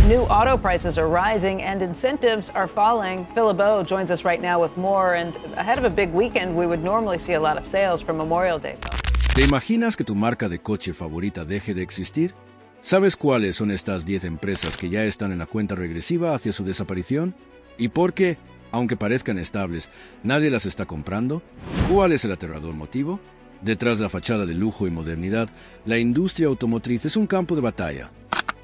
New auto prices are rising and incentives are falling. Phil LeBeau joins us right now with more. And ahead of a big weekend, we would normally see a lot of sales from Memorial Day. ¿Te imaginas que tu marca de coche favorita deje de existir? ¿Sabes cuáles son estas 10 empresas que ya están en la cuenta regresiva hacia su desaparición? ¿Y por qué, aunque parezcan estables, nadie las está comprando? ¿Cuál es el aterrador motivo? Detrás de la fachada de lujo y modernidad, la industria automotriz es un campo de batalla.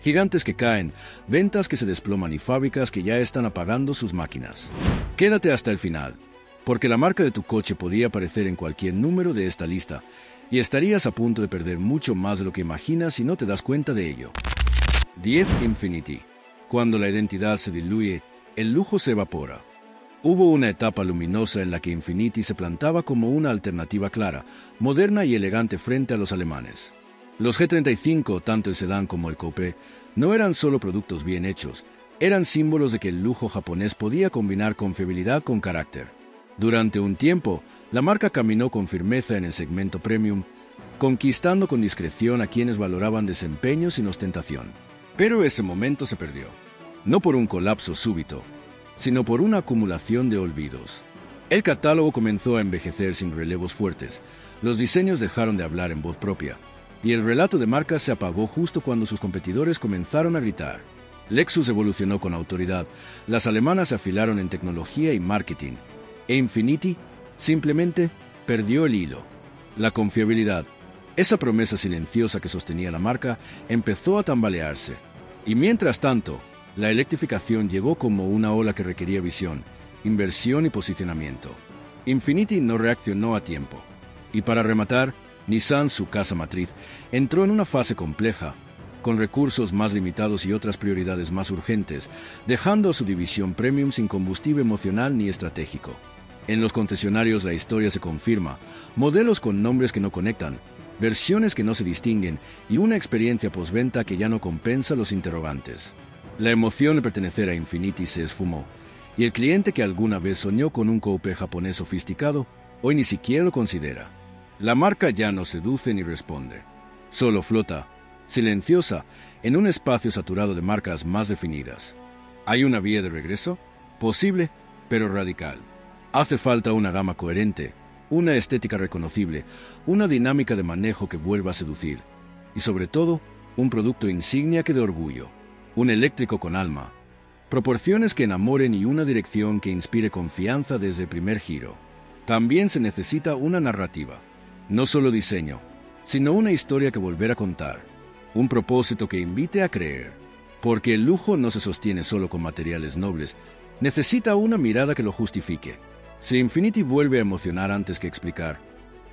Gigantes que caen, ventas que se desploman y fábricas que ya están apagando sus máquinas. Quédate hasta el final, porque la marca de tu coche podría aparecer en cualquier número de esta lista, y estarías a punto de perder mucho más de lo que imaginas si no te das cuenta de ello. 10. Infiniti. Cuando la identidad se diluye, el lujo se evapora. Hubo una etapa luminosa en la que Infiniti se plantaba como una alternativa clara, moderna y elegante frente a los alemanes. Los G35, tanto el sedán como el coupé, no eran solo productos bien hechos, eran símbolos de que el lujo japonés podía combinar confiabilidad con carácter. Durante un tiempo, la marca caminó con firmeza en el segmento premium, conquistando con discreción a quienes valoraban desempeño sin ostentación. Pero ese momento se perdió, no por un colapso súbito, sino por una acumulación de olvidos. El catálogo comenzó a envejecer sin relevos fuertes, los diseños dejaron de hablar en voz propia, y el relato de marca se apagó justo cuando sus competidores comenzaron a gritar. Lexus evolucionó con autoridad, las alemanas se afilaron en tecnología y marketing, e Infiniti simplemente perdió el hilo. La confiabilidad, esa promesa silenciosa que sostenía la marca, empezó a tambalearse. Y mientras tanto, la electrificación llegó como una ola que requería visión, inversión y posicionamiento. Infiniti no reaccionó a tiempo. Y para rematar, Nissan, su casa matriz, entró en una fase compleja, con recursos más limitados y otras prioridades más urgentes, dejando a su división premium sin combustible emocional ni estratégico. En los concesionarios la historia se confirma, modelos con nombres que no conectan, versiones que no se distinguen y una experiencia postventa que ya no compensa los interrogantes. La emoción de pertenecer a Infiniti se esfumó, y el cliente que alguna vez soñó con un coupé japonés sofisticado, hoy ni siquiera lo considera. La marca ya no seduce ni responde. Solo flota, silenciosa, en un espacio saturado de marcas más definidas. ¿Hay una vía de regreso? Posible, pero radical. Hace falta una gama coherente, una estética reconocible, una dinámica de manejo que vuelva a seducir. Y sobre todo, un producto insignia que dé orgullo. Un eléctrico con alma. Proporciones que enamoren y una dirección que inspire confianza desde el primer giro. También se necesita una narrativa. No solo diseño, sino una historia que volver a contar. Un propósito que invite a creer. Porque el lujo no se sostiene solo con materiales nobles. Necesita una mirada que lo justifique. Si Infiniti vuelve a emocionar antes que explicar,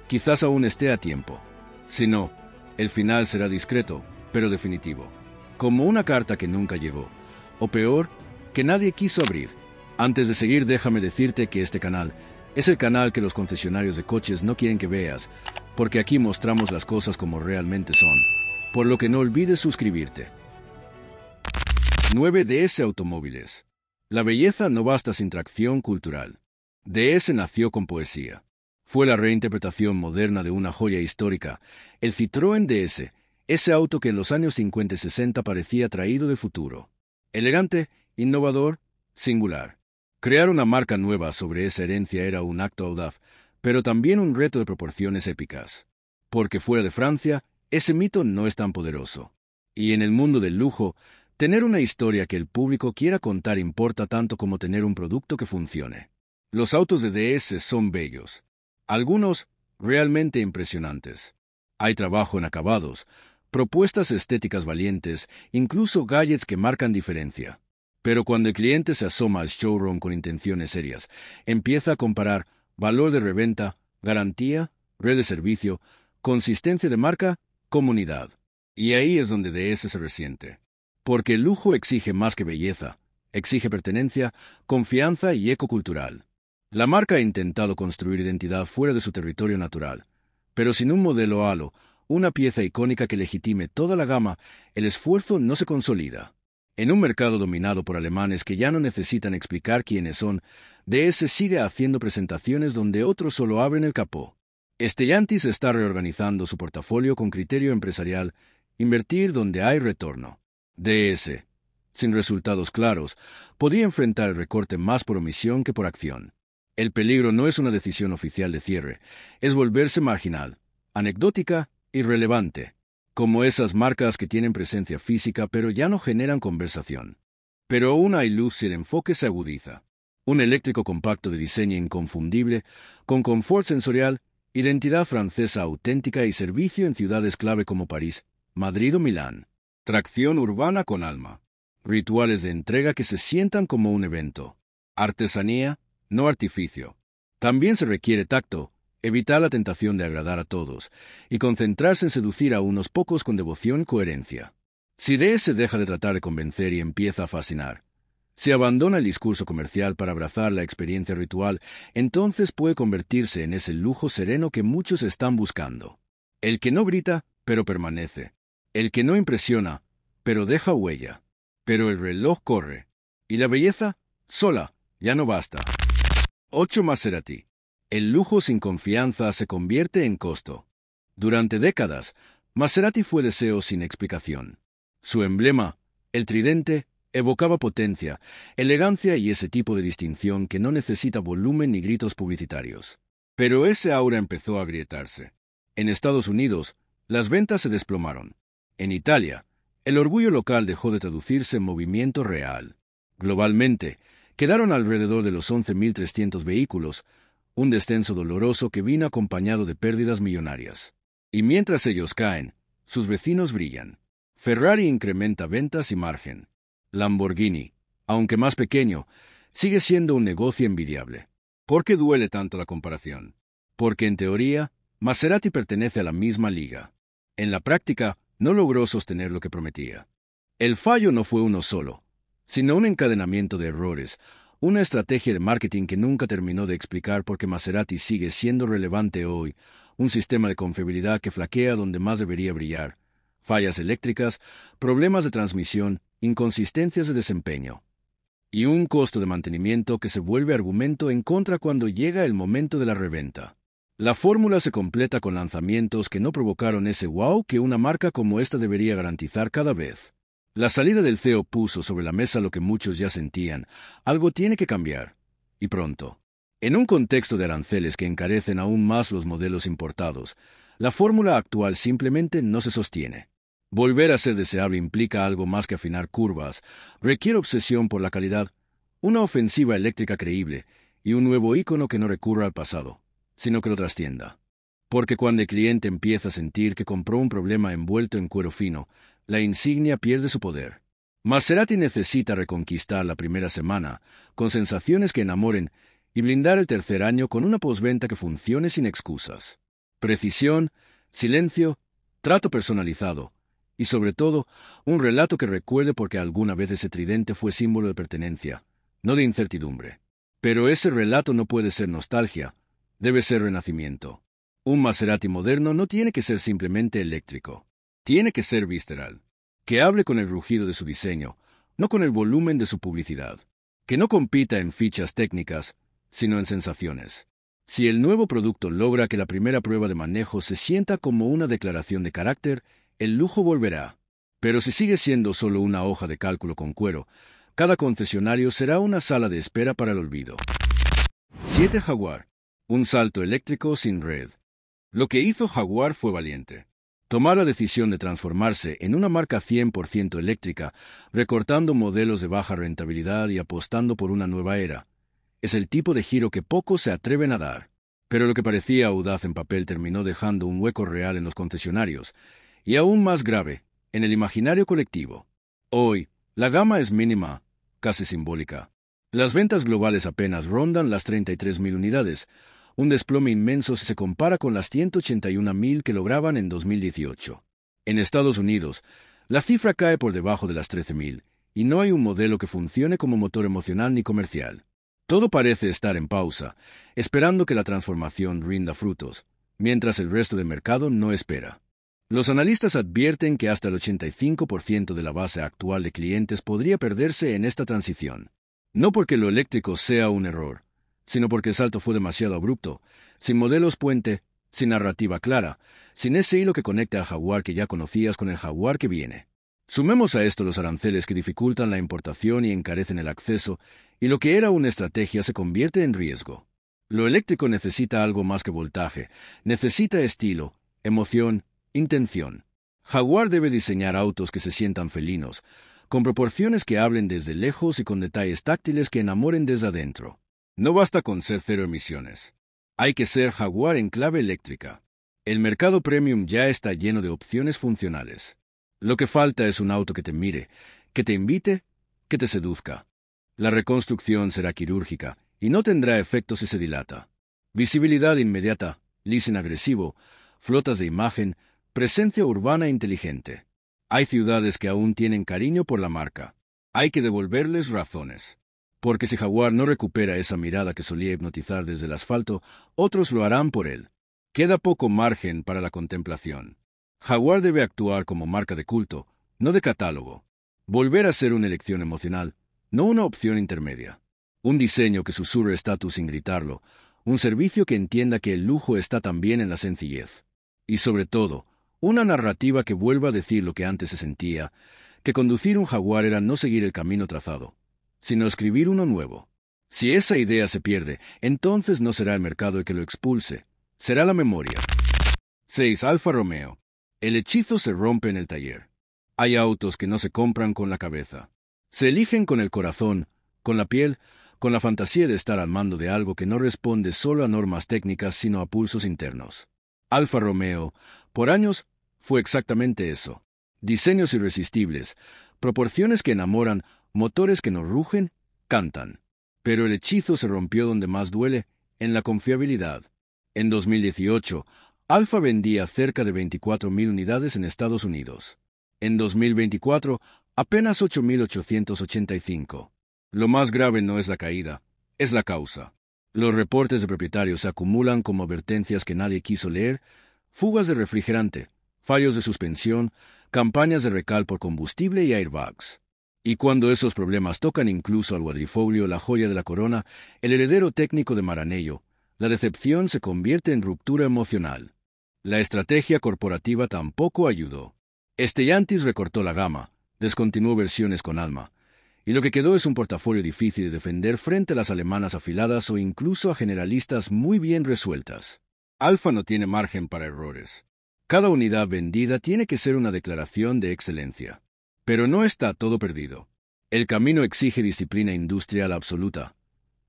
quizás aún esté a tiempo. Si no, el final será discreto, pero definitivo. Como una carta que nunca llegó. O peor, que nadie quiso abrir. Antes de seguir, déjame decirte que este canal es el canal que los concesionarios de coches no quieren que veas, porque aquí mostramos las cosas como realmente son, por lo que no olvides suscribirte. 9. DS Automóviles. La belleza no basta sin tracción cultural. DS nació con poesía. Fue la reinterpretación moderna de una joya histórica, el Citroën DS, ese auto que en los años 50 y 60 parecía traído del futuro. Elegante, innovador, singular. Crear una marca nueva sobre esa herencia era un acto audaz, pero también un reto de proporciones épicas. Porque fuera de Francia, ese mito no es tan poderoso. Y en el mundo del lujo, tener una historia que el público quiera contar importa tanto como tener un producto que funcione. Los autos de DS son bellos. Algunos realmente impresionantes. Hay trabajo en acabados, propuestas estéticas valientes, incluso gadgets que marcan diferencia. Pero cuando el cliente se asoma al showroom con intenciones serias, empieza a comparar valor de reventa, garantía, red de servicio, consistencia de marca, comunidad. Y ahí es donde DS se resiente. Porque el lujo exige más que belleza, exige pertenencia, confianza y eco cultural. La marca ha intentado construir identidad fuera de su territorio natural, pero sin un modelo halo, una pieza icónica que legitime toda la gama, el esfuerzo no se consolida. En un mercado dominado por alemanes que ya no necesitan explicar quiénes son, DS sigue haciendo presentaciones donde otros solo abren el capó. Stellantis está reorganizando su portafolio con criterio empresarial, invertir donde hay retorno. DS sin resultados claros, podía enfrentar el recorte más por omisión que por acción. El peligro no es una decisión oficial de cierre, es volverse marginal, anecdótica, irrelevante, como esas marcas que tienen presencia física pero ya no generan conversación. Pero aún hay luz si el enfoque se agudiza. Un eléctrico compacto de diseño inconfundible, con confort sensorial, identidad francesa auténtica y servicio en ciudades clave como París, Madrid o Milán. Tracción urbana con alma. Rituales de entrega que se sientan como un evento. Artesanía, no artificio. También se requiere tacto, evitar la tentación de agradar a todos, y concentrarse en seducir a unos pocos con devoción y coherencia. Si de ese deja de tratar de convencer y empieza a fascinar, si abandona el discurso comercial para abrazar la experiencia ritual, entonces puede convertirse en ese lujo sereno que muchos están buscando. El que no grita, pero permanece. El que no impresiona, pero deja huella. Pero el reloj corre. Y la belleza, sola, ya no basta. 8 Maserati. El lujo sin confianza se convierte en costo. Durante décadas, Maserati fue deseo sin explicación. Su emblema, el tridente, evocaba potencia, elegancia y ese tipo de distinción que no necesita volumen ni gritos publicitarios. Pero ese aura empezó a agrietarse. En Estados Unidos, las ventas se desplomaron. En Italia, el orgullo local dejó de traducirse en movimiento real. Globalmente, quedaron alrededor de los 11.300 vehículos, un descenso doloroso que vino acompañado de pérdidas millonarias. Y mientras ellos caen, sus vecinos brillan. Ferrari incrementa ventas y margen. Lamborghini, aunque más pequeño, sigue siendo un negocio envidiable. ¿Por qué duele tanto la comparación? Porque en teoría, Maserati pertenece a la misma liga. En la práctica, no logró sostener lo que prometía. El fallo no fue uno solo, sino un encadenamiento de errores, una estrategia de marketing que nunca terminó de explicar por qué Maserati sigue siendo relevante hoy, un sistema de confiabilidad que flaquea donde más debería brillar, fallas eléctricas, problemas de transmisión, inconsistencias de desempeño, y un costo de mantenimiento que se vuelve argumento en contra cuando llega el momento de la reventa. La fórmula se completa con lanzamientos que no provocaron ese wow que una marca como esta debería garantizar cada vez. La salida del CEO puso sobre la mesa lo que muchos ya sentían: algo tiene que cambiar, y pronto. En un contexto de aranceles que encarecen aún más los modelos importados, la fórmula actual simplemente no se sostiene. Volver a ser deseable implica algo más que afinar curvas, requiere obsesión por la calidad, una ofensiva eléctrica creíble y un nuevo ícono que no recurra al pasado, sino que lo trascienda. Porque cuando el cliente empieza a sentir que compró un problema envuelto en cuero fino, la insignia pierde su poder. Maserati necesita reconquistar la primera semana, con sensaciones que enamoren, y blindar el tercer año con una postventa que funcione sin excusas. Precisión, silencio, trato personalizado, y sobre todo, un relato que recuerde por qué alguna vez ese tridente fue símbolo de pertenencia, no de incertidumbre. Pero ese relato no puede ser nostalgia, debe ser renacimiento. Un Maserati moderno no tiene que ser simplemente eléctrico, tiene que ser visceral, que hable con el rugido de su diseño, no con el volumen de su publicidad, que no compita en fichas técnicas, sino en sensaciones. Si el nuevo producto logra que la primera prueba de manejo se sienta como una declaración de carácter, el lujo volverá. Pero si sigue siendo solo una hoja de cálculo con cuero, cada concesionario será una sala de espera para el olvido. 7 Jaguar. Un salto eléctrico sin red. Lo que hizo Jaguar fue valiente. Tomar la decisión de transformarse en una marca 100% eléctrica, recortando modelos de baja rentabilidad y apostando por una nueva era. Es el tipo de giro que pocos se atreven a dar. Pero lo que parecía audaz en papel terminó dejando un hueco real en los concesionarios, y aún más grave, en el imaginario colectivo. Hoy, la gama es mínima, casi simbólica. Las ventas globales apenas rondan las 33.000 unidades, un desplome inmenso si se compara con las 181.000 que lograban en 2018. En Estados Unidos, la cifra cae por debajo de las 13.000, y no hay un modelo que funcione como motor emocional ni comercial. Todo parece estar en pausa, esperando que la transformación rinda frutos, mientras el resto del mercado no espera. Los analistas advierten que hasta el 85% de la base actual de clientes podría perderse en esta transición. No porque lo eléctrico sea un error, sino porque el salto fue demasiado abrupto, sin modelos puente, sin narrativa clara, sin ese hilo que conecta al Jaguar que ya conocías con el Jaguar que viene. Sumemos a esto los aranceles que dificultan la importación y encarecen el acceso, y lo que era una estrategia se convierte en riesgo. Lo eléctrico necesita algo más que voltaje, necesita estilo, emoción, intención. Jaguar debe diseñar autos que se sientan felinos, con proporciones que hablen desde lejos y con detalles táctiles que enamoren desde adentro. No basta con ser cero emisiones. Hay que ser Jaguar en clave eléctrica. El mercado premium ya está lleno de opciones funcionales. Lo que falta es un auto que te mire, que te invite, que te seduzca. La reconstrucción será quirúrgica y no tendrá efecto si se dilata. Visibilidad inmediata, leasing agresivo, flotas de imagen, presencia urbana inteligente. Hay ciudades que aún tienen cariño por la marca. Hay que devolverles razones. Porque si Jaguar no recupera esa mirada que solía hipnotizar desde el asfalto, otros lo harán por él. Queda poco margen para la contemplación. Jaguar debe actuar como marca de culto, no de catálogo. Volver a ser una elección emocional, no una opción intermedia. Un diseño que susurre estatus sin gritarlo, un servicio que entienda que el lujo está también en la sencillez. Y sobre todo, una narrativa que vuelva a decir lo que antes se sentía, que conducir un Jaguar era no seguir el camino trazado, sino escribir uno nuevo. Si esa idea se pierde, entonces no será el mercado el que lo expulse, será la memoria. 6. Alfa Romeo. El hechizo se rompe en el taller. Hay autos que no se compran con la cabeza. Se eligen con el corazón, con la piel, con la fantasía de estar al mando de algo que no responde solo a normas técnicas sino a pulsos internos. Alfa Romeo, por años, fue exactamente eso. Diseños irresistibles, proporciones que enamoran, motores que no rugen, cantan. Pero el hechizo se rompió donde más duele, en la confiabilidad. En 2018, Alfa vendía cerca de 24.000 unidades en Estados Unidos. En 2024, apenas 8.885. Lo más grave no es la caída, es la causa. Los reportes de propietarios se acumulan como advertencias que nadie quiso leer, fugas de refrigerante, fallos de suspensión, campañas de recal por combustible y airbags. Y cuando esos problemas tocan incluso al cuadrifoglio, la joya de la corona, el heredero técnico de Maranello, la decepción se convierte en ruptura emocional. La estrategia corporativa tampoco ayudó. Stellantis recortó la gama, descontinuó versiones con alma, y lo que quedó es un portafolio difícil de defender frente a las alemanas afiladas o incluso a generalistas muy bien resueltas. Alfa no tiene margen para errores. Cada unidad vendida tiene que ser una declaración de excelencia. Pero no está todo perdido. El camino exige disciplina industrial absoluta.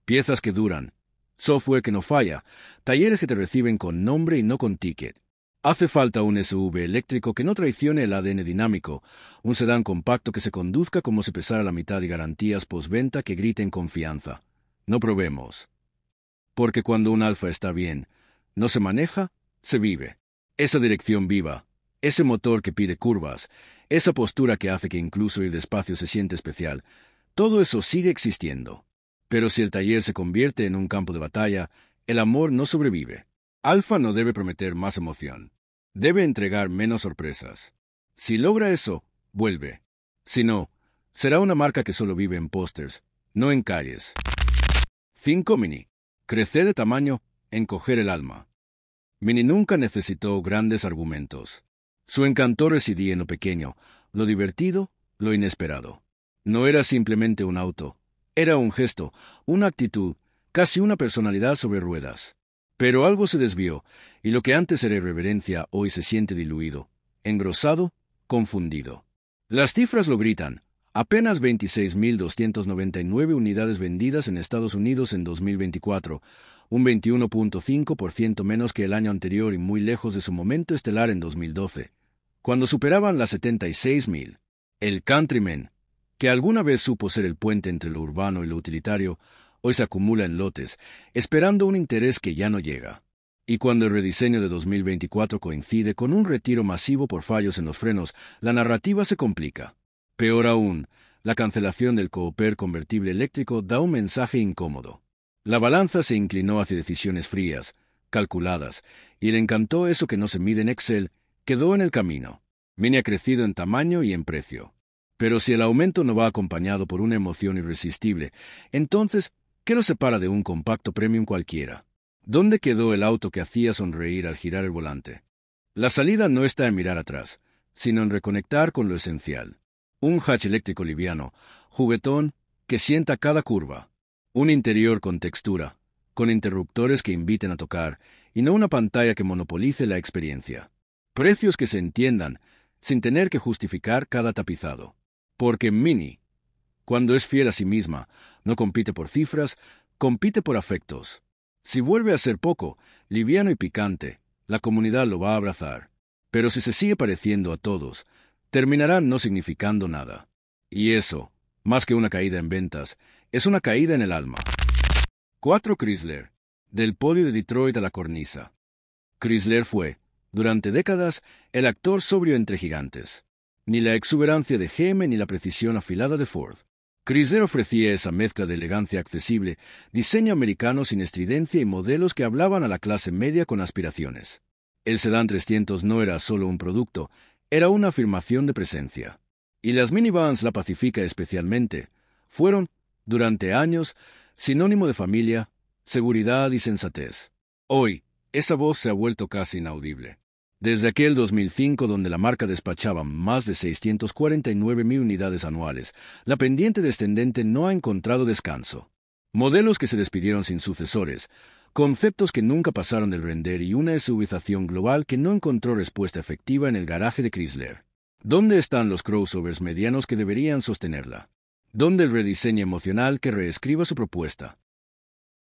Piezas que duran, software que no falla, talleres que te reciben con nombre y no con ticket. Hace falta un SUV eléctrico que no traicione el ADN dinámico, un sedán compacto que se conduzca como si pesara la mitad y garantías postventa que griten confianza. No probemos. Porque cuando un Alfa está bien, no se maneja, se vive. Esa dirección viva, ese motor que pide curvas, esa postura que hace que incluso ir despacio se siente especial, todo eso sigue existiendo. Pero si el taller se convierte en un campo de batalla, el amor no sobrevive. Alfa no debe prometer más emoción. Debe entregar menos sorpresas. Si logra eso, vuelve. Si no, será una marca que solo vive en pósters, no en calles. 5. Mini. Crecer de tamaño, encoger el alma. Mini nunca necesitó grandes argumentos. Su encanto residía en lo pequeño, lo divertido, lo inesperado. No era simplemente un auto. Era un gesto, una actitud, casi una personalidad sobre ruedas. Pero algo se desvió, y lo que antes era irreverencia hoy se siente diluido, engrosado, confundido. Las cifras lo gritan. Apenas 26.299 unidades vendidas en Estados Unidos en 2024, un 21.5% menos que el año anterior y muy lejos de su momento estelar en 2012, cuando superaban las 76.000. El Countryman, que alguna vez supo ser el puente entre lo urbano y lo utilitario, hoy se acumula en lotes, esperando un interés que ya no llega. Y cuando el rediseño de 2024 coincide con un retiro masivo por fallos en los frenos, la narrativa se complica. Peor aún, la cancelación del Cooper convertible eléctrico da un mensaje incómodo. La balanza se inclinó hacia decisiones frías, calculadas, y el encanto eso que no se mide en Excel quedó en el camino. Mini ha crecido en tamaño y en precio. Pero si el aumento no va acompañado por una emoción irresistible, entonces, ¿qué lo separa de un compacto premium cualquiera? ¿Dónde quedó el auto que hacía sonreír al girar el volante? La salida no está en mirar atrás, sino en reconectar con lo esencial. Un hatch eléctrico liviano, juguetón, que sienta cada curva. Un interior con textura, con interruptores que inviten a tocar, y no una pantalla que monopolice la experiencia. Precios que se entiendan, sin tener que justificar cada tapizado. Porque Mini, cuando es fiel a sí misma, no compite por cifras, compite por afectos. Si vuelve a ser poco, liviano y picante, la comunidad lo va a abrazar. Pero si se sigue pareciendo a todos, terminará no significando nada. Y eso, más que una caída en ventas, es una caída en el alma. 4. Chrysler. Del podio de Detroit a la cornisa. Chrysler fue, durante décadas, el actor sobrio entre gigantes. Ni la exuberancia de GM ni la precisión afilada de Ford. Chrysler ofrecía esa mezcla de elegancia accesible, diseño americano sin estridencia y modelos que hablaban a la clase media con aspiraciones. El sedán 300 no era solo un producto, era una afirmación de presencia. Y las minivans, la Pacifica especialmente, fueron, durante años, sinónimo de familia, seguridad y sensatez. Hoy, esa voz se ha vuelto casi inaudible. Desde aquel 2005 donde la marca despachaba más de 649,000 unidades anuales, la pendiente descendente no ha encontrado descanso. Modelos que se despidieron sin sucesores, conceptos que nunca pasaron del render y una SUVización global que no encontró respuesta efectiva en el garaje de Chrysler. ¿Dónde están los crossovers medianos que deberían sostenerla? ¿Dónde el rediseño emocional que reescriba su propuesta?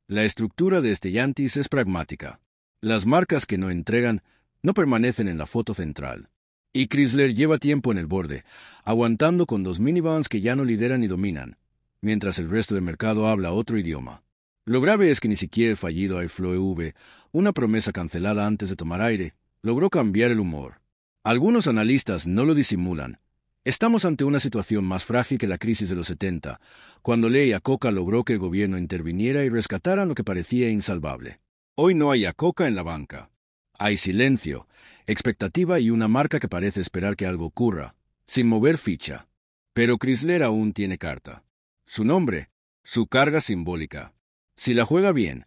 La estructura de Stellantis es pragmática. Las marcas que no entregan no permanecen en la foto central. Y Chrysler lleva tiempo en el borde, aguantando con dos minivans que ya no lideran ni dominan, mientras el resto del mercado habla otro idioma. Lo grave es que ni siquiera el fallido iFlow EV, una promesa cancelada antes de tomar aire, logró cambiar el humor. Algunos analistas no lo disimulan. Estamos ante una situación más frágil que la crisis de los 70, cuando Ley Iacocca logró que el gobierno interviniera y rescatara lo que parecía insalvable. Hoy no hay Iacocca en la banca. Hay silencio, expectativa y una marca que parece esperar que algo ocurra, sin mover ficha. Pero Chrysler aún tiene carta. Su nombre, su carga simbólica. Si la juega bien,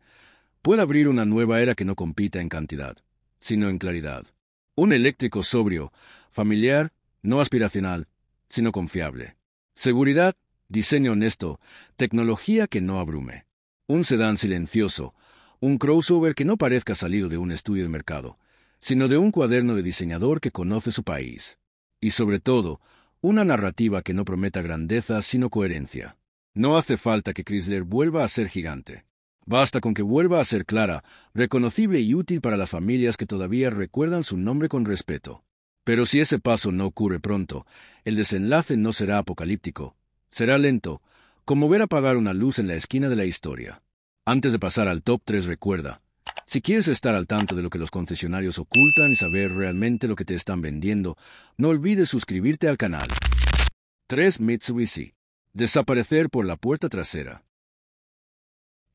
puede abrir una nueva era que no compita en cantidad, sino en claridad. Un eléctrico sobrio, familiar, no aspiracional, sino confiable. Seguridad, diseño honesto, tecnología que no abrume. Un sedán silencioso, un crossover que no parezca salido de un estudio de mercado, sino de un cuaderno de diseñador que conoce su país. Y sobre todo, una narrativa que no prometa grandeza sino coherencia. No hace falta que Chrysler vuelva a ser gigante. Basta con que vuelva a ser clara, reconocible y útil para las familias que todavía recuerdan su nombre con respeto. Pero si ese paso no ocurre pronto, el desenlace no será apocalíptico. Será lento, como ver apagar una luz en la esquina de la historia. Antes de pasar al top 3 recuerda, si quieres estar al tanto de lo que los concesionarios ocultan y saber realmente lo que te están vendiendo, no olvides suscribirte al canal. 3. Mitsubishi. Desaparecer por la puerta trasera.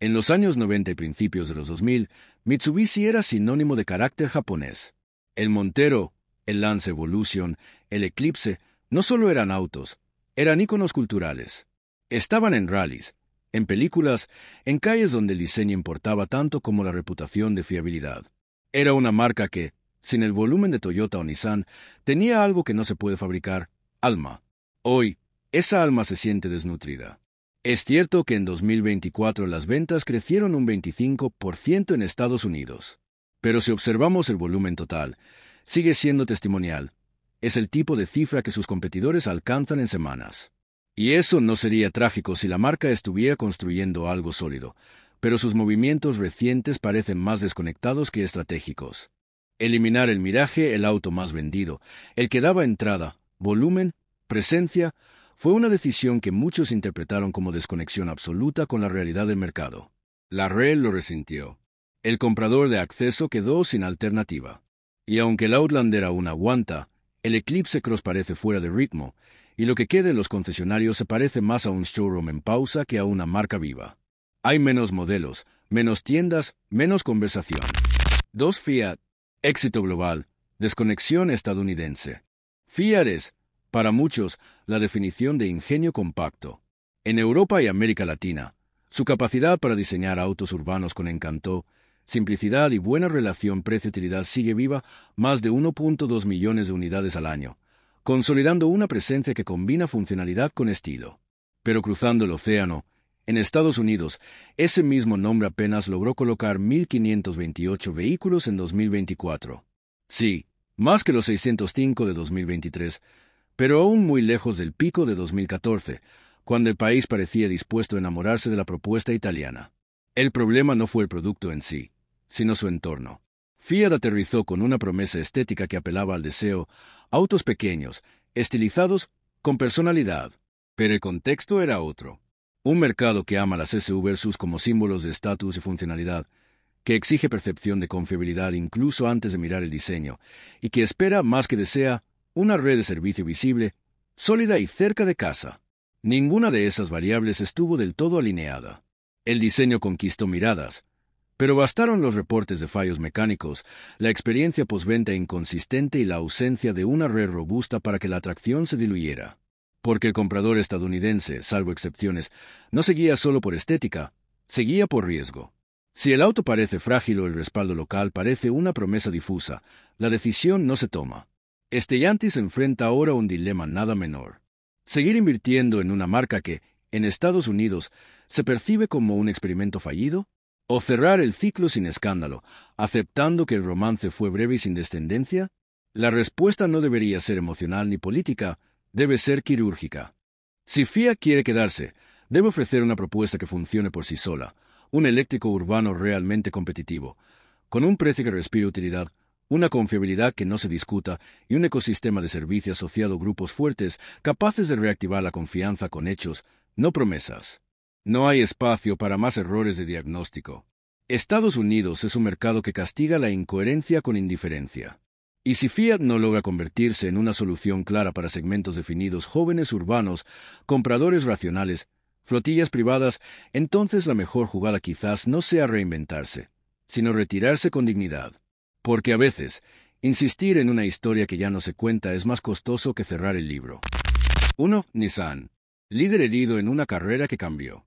En los años 90 y principios de los 2000, Mitsubishi era sinónimo de carácter japonés. El Montero, el Lance Evolution, el Eclipse, no solo eran autos, eran íconos culturales. Estaban en rallies, en películas, en calles donde el diseño importaba tanto como la reputación de fiabilidad. Era una marca que, sin el volumen de Toyota o Nissan, tenía algo que no se puede fabricar, alma. Hoy, esa alma se siente desnutrida. Es cierto que en 2024 las ventas crecieron un 25% en Estados Unidos. Pero si observamos el volumen total, sigue siendo testimonial. Es el tipo de cifra que sus competidores alcanzan en semanas. Y eso no sería trágico si la marca estuviera construyendo algo sólido, pero sus movimientos recientes parecen más desconectados que estratégicos. Eliminar el Mirage, el auto más vendido, el que daba entrada, volumen, presencia, fue una decisión que muchos interpretaron como desconexión absoluta con la realidad del mercado. La red lo resintió. El comprador de acceso quedó sin alternativa. Y aunque el Outlander aún aguanta, el Eclipse Cross parece fuera de ritmo, y lo que queda en los concesionarios se parece más a un showroom en pausa que a una marca viva. Hay menos modelos, menos tiendas, menos conversación. 2. Fiat. Éxito global, desconexión estadounidense. Fiat es, para muchos, la definición de ingenio compacto. En Europa y América Latina, su capacidad para diseñar autos urbanos con encanto, simplicidad y buena relación precio-utilidad sigue viva, más de 1.2 millones de unidades al año, consolidando una presencia que combina funcionalidad con estilo. Pero cruzando el océano, en Estados Unidos, ese mismo nombre apenas logró colocar 1.528 vehículos en 2024. Sí, más que los 605 de 2023, pero aún muy lejos del pico de 2014, cuando el país parecía dispuesto a enamorarse de la propuesta italiana. El problema no fue el producto en sí, sino su entorno. Fiat aterrizó con una promesa estética que apelaba al deseo, autos pequeños, estilizados, con personalidad. Pero el contexto era otro. Un mercado que ama las SUVs como símbolos de estatus y funcionalidad, que exige percepción de confiabilidad incluso antes de mirar el diseño, y que espera, más que desea, una red de servicio visible, sólida y cerca de casa. Ninguna de esas variables estuvo del todo alineada. El diseño conquistó miradas, pero bastaron los reportes de fallos mecánicos, la experiencia postventa inconsistente y la ausencia de una red robusta para que la atracción se diluyera. Porque el comprador estadounidense, salvo excepciones, no seguía solo por estética, seguía por riesgo. Si el auto parece frágil o el respaldo local parece una promesa difusa, la decisión no se toma. Stellantis enfrenta ahora un dilema nada menor. Seguir invirtiendo en una marca que, en Estados Unidos, se percibe como un experimento fallido, o cerrar el ciclo sin escándalo, aceptando que el romance fue breve y sin descendencia. La respuesta no debería ser emocional ni política, debe ser quirúrgica. Si Fiat quiere quedarse, debe ofrecer una propuesta que funcione por sí sola, un eléctrico urbano realmente competitivo, con un precio que respire utilidad, una confiabilidad que no se discuta y un ecosistema de servicio asociado a grupos fuertes capaces de reactivar la confianza con hechos, no promesas. No hay espacio para más errores de diagnóstico. Estados Unidos es un mercado que castiga la incoherencia con indiferencia. Y si Fiat no logra convertirse en una solución clara para segmentos definidos jóvenes urbanos, compradores racionales, flotillas privadas, entonces la mejor jugada quizás no sea reinventarse, sino retirarse con dignidad. Porque a veces, insistir en una historia que ya no se cuenta es más costoso que cerrar el libro. 1. Nissan. Líder herido en una carrera que cambió.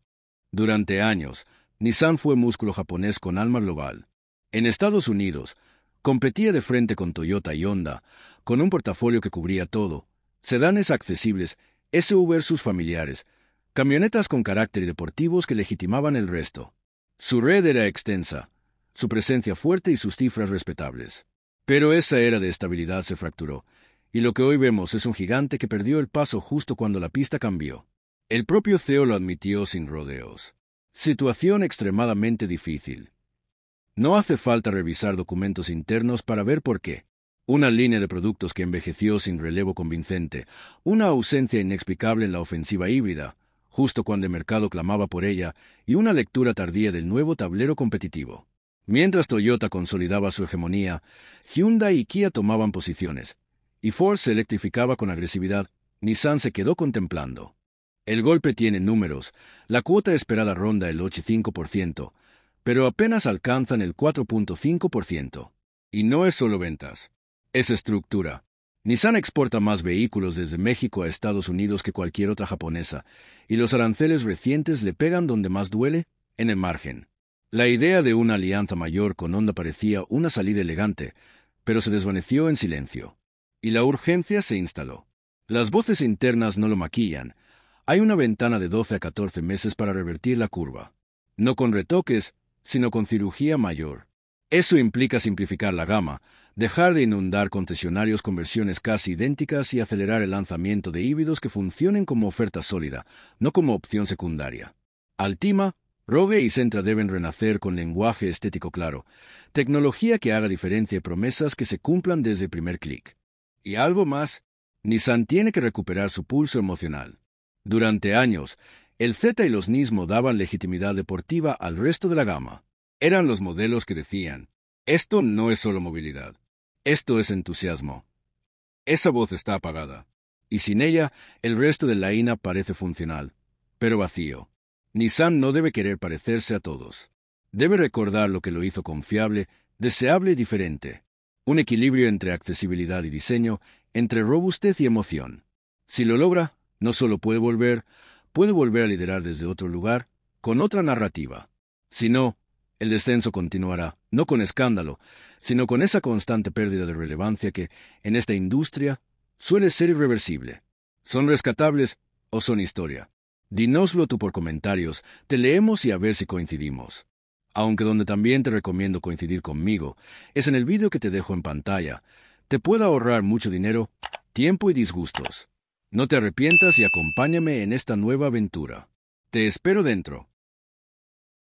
Durante años, Nissan fue músculo japonés con alma global. En Estados Unidos, competía de frente con Toyota y Honda, con un portafolio que cubría todo, sedanes accesibles, SUVs familiares, camionetas con carácter y deportivos que legitimaban el resto. Su red era extensa, su presencia fuerte y sus cifras respetables. Pero esa era de estabilidad se fracturó, y lo que hoy vemos es un gigante que perdió el paso justo cuando la pista cambió. El propio CEO lo admitió sin rodeos. Situación extremadamente difícil. No hace falta revisar documentos internos para ver por qué. Una línea de productos que envejeció sin relevo convincente, una ausencia inexplicable en la ofensiva híbrida, justo cuando el mercado clamaba por ella, y una lectura tardía del nuevo tablero competitivo. Mientras Toyota consolidaba su hegemonía, Hyundai y Kia tomaban posiciones, y Ford se electrificaba con agresividad, Nissan se quedó contemplando. El golpe tiene números, la cuota esperada ronda el 85%, pero apenas alcanzan el 4.5%. Y no es solo ventas, es estructura. Nissan exporta más vehículos desde México a Estados Unidos que cualquier otra japonesa, y los aranceles recientes le pegan donde más duele, en el margen. La idea de una alianza mayor con Honda parecía una salida elegante, pero se desvaneció en silencio. Y la urgencia se instaló. Las voces internas no lo maquillan. Hay una ventana de 12 a 14 meses para revertir la curva. No con retoques, sino con cirugía mayor. Eso implica simplificar la gama, dejar de inundar concesionarios con versiones casi idénticas y acelerar el lanzamiento de híbridos que funcionen como oferta sólida, no como opción secundaria. Altima, Rogue y Sentra deben renacer con lenguaje estético claro, tecnología que haga diferencia y promesas que se cumplan desde el primer clic. Y algo más, Nissan tiene que recuperar su pulso emocional. Durante años, el Z y los Nismo daban legitimidad deportiva al resto de la gama. Eran los modelos que decían, esto no es solo movilidad, esto es entusiasmo. Esa voz está apagada, y sin ella, el resto de la INA parece funcional, pero vacío. Nissan no debe querer parecerse a todos. Debe recordar lo que lo hizo confiable, deseable y diferente. Un equilibrio entre accesibilidad y diseño, entre robustez y emoción. Si lo logra, no solo puede volver a liderar desde otro lugar, con otra narrativa. Si no, el descenso continuará, no con escándalo, sino con esa constante pérdida de relevancia que, en esta industria, suele ser irreversible. ¿Son rescatables o son historia? Dínoslo tú por comentarios, te leemos y a ver si coincidimos. Aunque donde también te recomiendo coincidir conmigo es en el vídeo que te dejo en pantalla. Te puede ahorrar mucho dinero, tiempo y disgustos. No te arrepientas y acompáñame en esta nueva aventura. Te espero dentro.